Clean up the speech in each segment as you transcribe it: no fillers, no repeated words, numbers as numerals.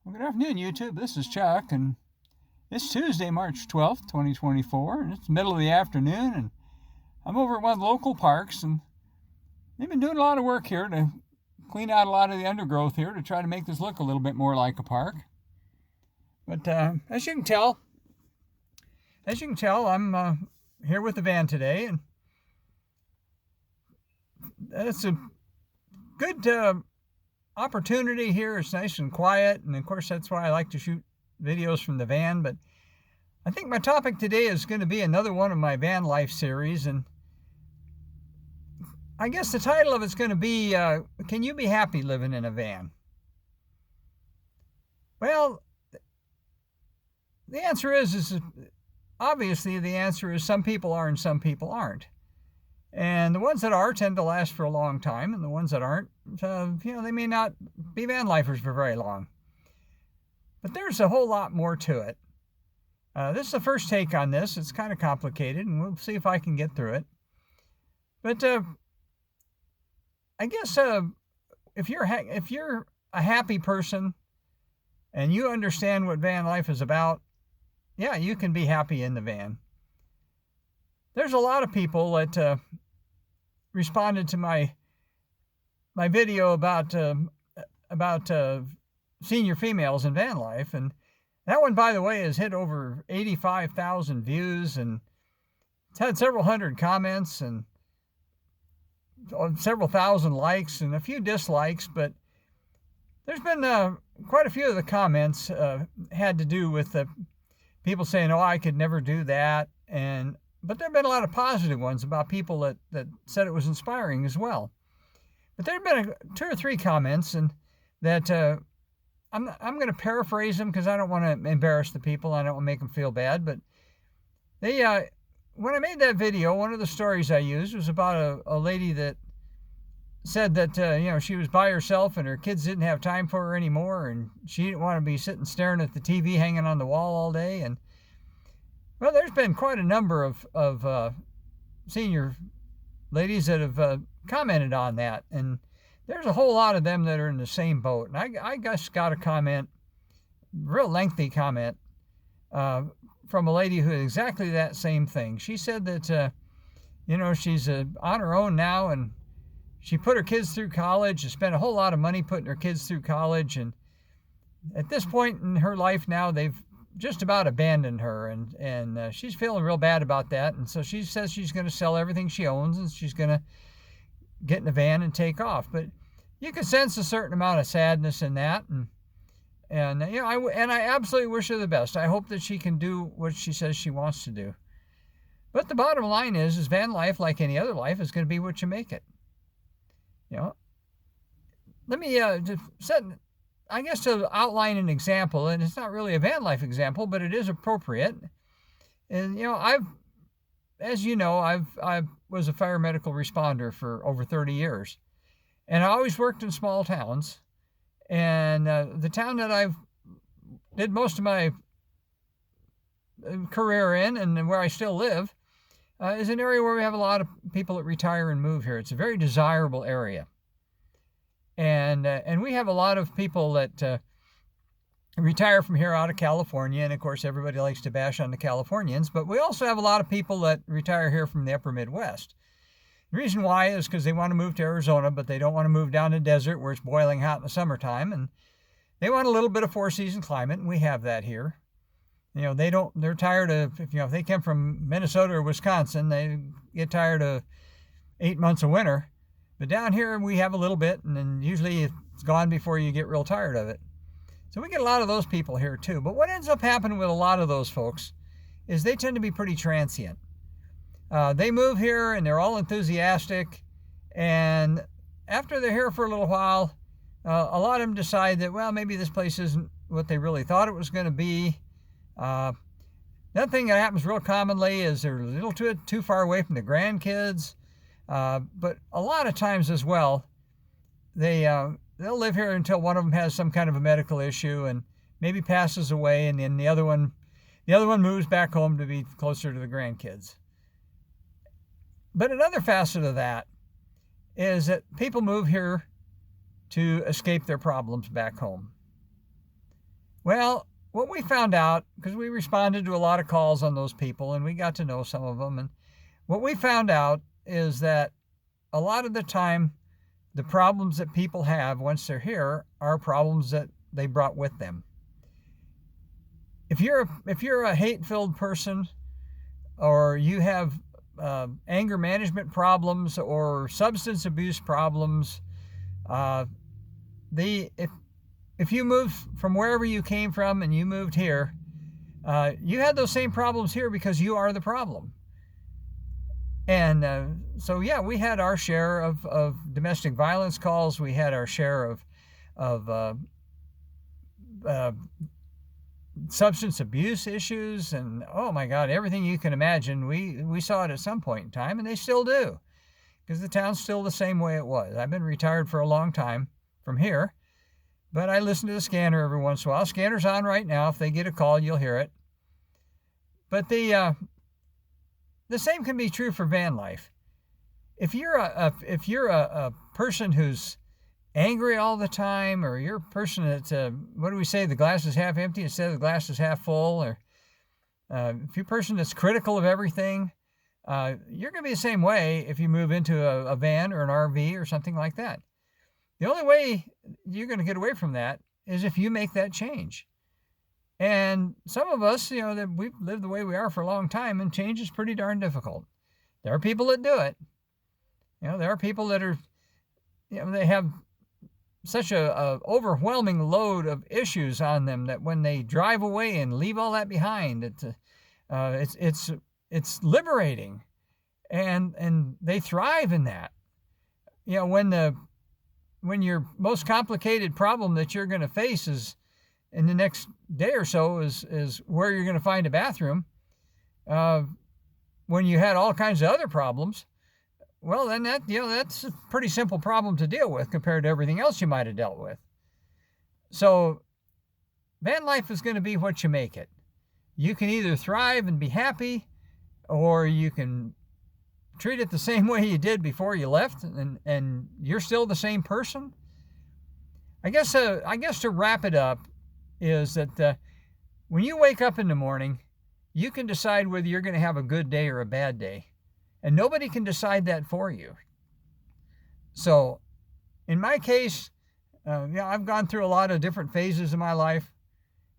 Well, good afternoon, YouTube. This is Chuck, and it's Tuesday, March 12th, 2024, and it's the middle of the afternoon, and I'm over at one of the local parks, and they've been doing a lot of work here to clean out a lot of the undergrowth here to try to make this look a little bit more like a park. But as you can tell, I'm here with the van today, and it's a good opportunity here. It's nice and quiet, and of course that's why I like to shoot videos from the van. But I think my topic today is going to be another one of my van life series, and I guess the title of it's going to be can you be happy living in a van? Well, the answer is obviously the answer is some people are and some people aren't. And the ones that are tend to last for a long time, and the ones that aren't, they may not be van lifers for very long. But there's a whole lot more to it. This is the first take on this. It's kind of complicated, and we'll see if I can get through it. But I guess if you're a happy person and you understand what van life is about, yeah, you can be happy in the van. There's a lot of people that responded to my video about senior females in van life, and that one, by the way, has hit over 85,000 views, and it's had several hundred comments and several thousand likes and a few dislikes. But there's been quite a few of the comments had to do with people saying, "Oh, I could never do that," but there have been a lot of positive ones about people that said it was inspiring as well. But there have been two or three comments, and that I'm going to paraphrase them because I don't want to embarrass the people. I don't want to make them feel bad. But they, when I made that video, one of the stories I used was about a lady that said that she was by herself and her kids didn't have time for her anymore, and she didn't want to be sitting staring at the TV hanging on the wall all day. And well, there's been quite a number of senior ladies that have commented on that, and there's a whole lot of them that are in the same boat. And I just got a comment, real lengthy comment, from a lady who had exactly that same thing. She said that she's on her own now, and she put her kids through college and spent a whole lot of money putting her kids through college, and at this point in her life now, they've just about abandoned her, and she's feeling real bad about that. And so she says she's going to sell everything she owns, and she's going to get in a van and take off. But you can sense a certain amount of sadness in that, and I absolutely wish her the best. I hope that she can do what she says she wants to do. But the bottom line is van life, like any other life, is going to be what you make it. Let me to outline an example, and it's not really a van life example, but it is appropriate. And I was a fire medical responder for over 30 years, and I always worked in small towns. And the town that I did most of my career in, and where I still live, is an area where we have a lot of people that retire and move here. It's a very desirable area. And we have a lot of people that retire from here out of California, and of course everybody likes to bash on the Californians, but we also have a lot of people that retire here from the upper Midwest. The reason why is because they want to move to Arizona, but they don't want to move down to the desert where it's boiling hot in the summertime, and they want a little bit of four-season climate, and we have that here. They're tired of, if they come from Minnesota or Wisconsin, they get tired of 8 months of winter. But down here we have a little bit, and then usually it's gone before you get real tired of it. So we get a lot of those people here too. But what ends up happening with a lot of those folks is they tend to be pretty transient. They move here and they're all enthusiastic, and after they're here for a little while, a lot of them decide that, well, maybe this place isn't what they really thought it was going to be. Another thing that happens real commonly is they're a little too far away from the grandkids. But a lot of times as well, they'll live here until one of them has some kind of a medical issue and maybe passes away, and then the other one moves back home to be closer to the grandkids. But another facet of that is that people move here to escape their problems back home. Well, what we found out, because we responded to a lot of calls on those people and we got to know some of them, and what we found out is that a lot of the time, the problems that people have once they're here are problems that they brought with them. If you're a hate-filled person, or you have anger management problems or substance abuse problems, if you moved from wherever you came from and you moved here, you had those same problems here because you are the problem. And so, yeah, we had our share of domestic violence calls. We had our share of substance abuse issues, and oh my God, everything you can imagine. We saw it at some point in time, and they still do, because the town's still the same way it was. I've been retired for a long time from here, but I listen to the scanner every once in a while. Scanner's on right now. If they get a call, you'll hear it. But the same can be true for van life. If you're a person who's angry all the time, or you're a person that, what do we say, the glass is half empty instead of the glass is half full, or if you're a person that's critical of everything, you're going to be the same way if you move into a van or an RV or something like that. The only way you're going to get away from that is if you make that change. And some of us, that we've lived the way we are for a long time, and change is pretty darn difficult. There are people that do it. There are people that are, they have such a overwhelming load of issues on them that when they drive away and leave all that behind, it's liberating, and they thrive in that. When your most complicated problem that you're going to face is in the next day or so is where you're going to find a bathroom, when you had all kinds of other problems, well, then that's a pretty simple problem to deal with compared to everything else you might have dealt with. So van life is going to be what you make it. You can either thrive and be happy, or you can treat it the same way you did before you left, and you're still the same person. I guess to wrap it up is that when you wake up in the morning, you can decide whether you're going to have a good day or a bad day. And nobody can decide that for you. So in my case, I've gone through a lot of different phases of my life,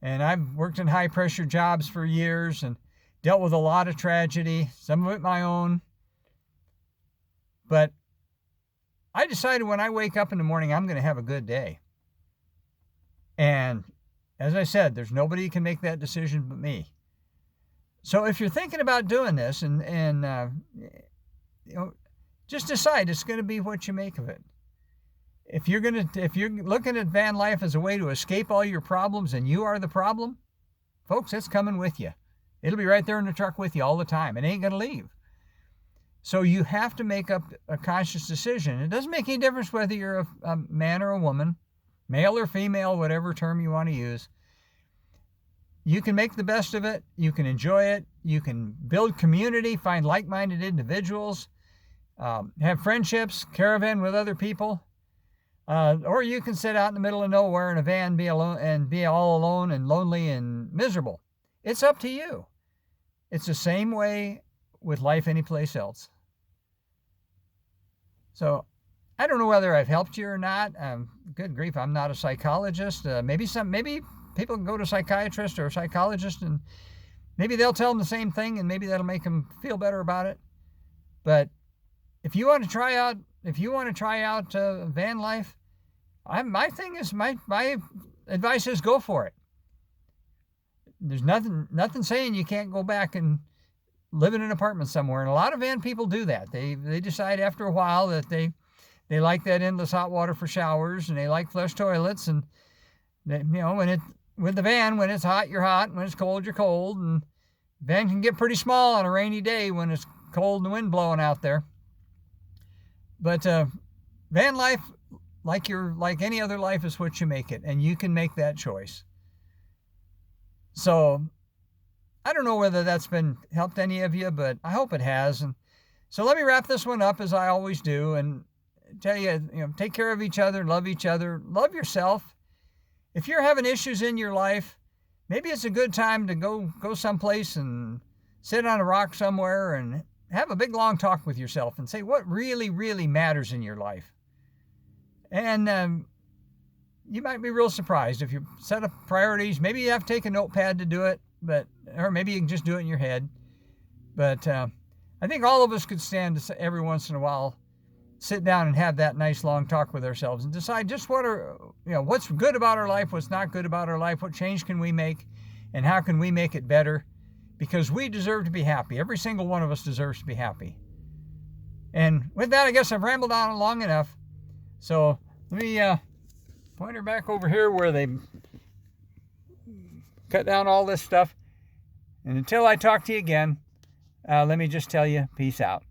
and I've worked in high pressure jobs for years and dealt with a lot of tragedy, some of it my own. But I decided when I wake up in the morning, I'm going to have a good day. And as I said, there's nobody who can make that decision but me. So if you're thinking about doing this, and just decide it's going to be what you make of it. If you're looking at van life as a way to escape all your problems and you are the problem, folks, it's coming with you. It'll be right there in the truck with you all the time. It ain't going to leave. So you have to make up a conscious decision. It doesn't make any difference whether you're a man or a woman, male or female, whatever term you want to use. You can make the best of it. You can enjoy it. You can build community, find like-minded individuals, have friendships, caravan with other people. Or you can sit out in the middle of nowhere in a van, be alone, and be all alone and lonely and miserable. It's up to you. It's the same way with life anyplace else. So I don't know whether I've helped you or not. Good grief, I'm not a psychologist. Maybe people can go to a psychiatrist or a psychologist, and maybe they'll tell them the same thing, and maybe that'll make them feel better about it. But if you want to try out van life, my advice is go for it. There's nothing saying you can't go back and live in an apartment somewhere, and a lot of van people do that. They decide after a while that they like that endless hot water for showers, and they like flush toilets, and with the van, when it's hot, you're hot, and when it's cold, you're cold, and the van can get pretty small on a rainy day when it's cold and the wind blowing out there. But van life, like any other life, is what you make it, and you can make that choice. So I don't know whether that's been helped any of you, but I hope it has. And so let me wrap this one up as I always do, and tell you, take care of each other, love yourself, if you're having issues in your life, maybe it's a good time to go someplace and sit on a rock somewhere and have a big long talk with yourself and say what really, really matters in your life. And you might be real surprised if you set up priorities. Maybe you have to take a notepad to do it, or maybe you can just do it in your head. But I think all of us could stand to every once in a while sit down and have that nice long talk with ourselves and decide just what's good about our life, what's not good about our life, what change can we make, and how can we make it better, because we deserve to be happy. Every single one of us deserves to be happy. And with that, I guess I've rambled on long enough. So let me point her back over here where they cut down all this stuff. And until I talk to you again, let me just tell you, peace out.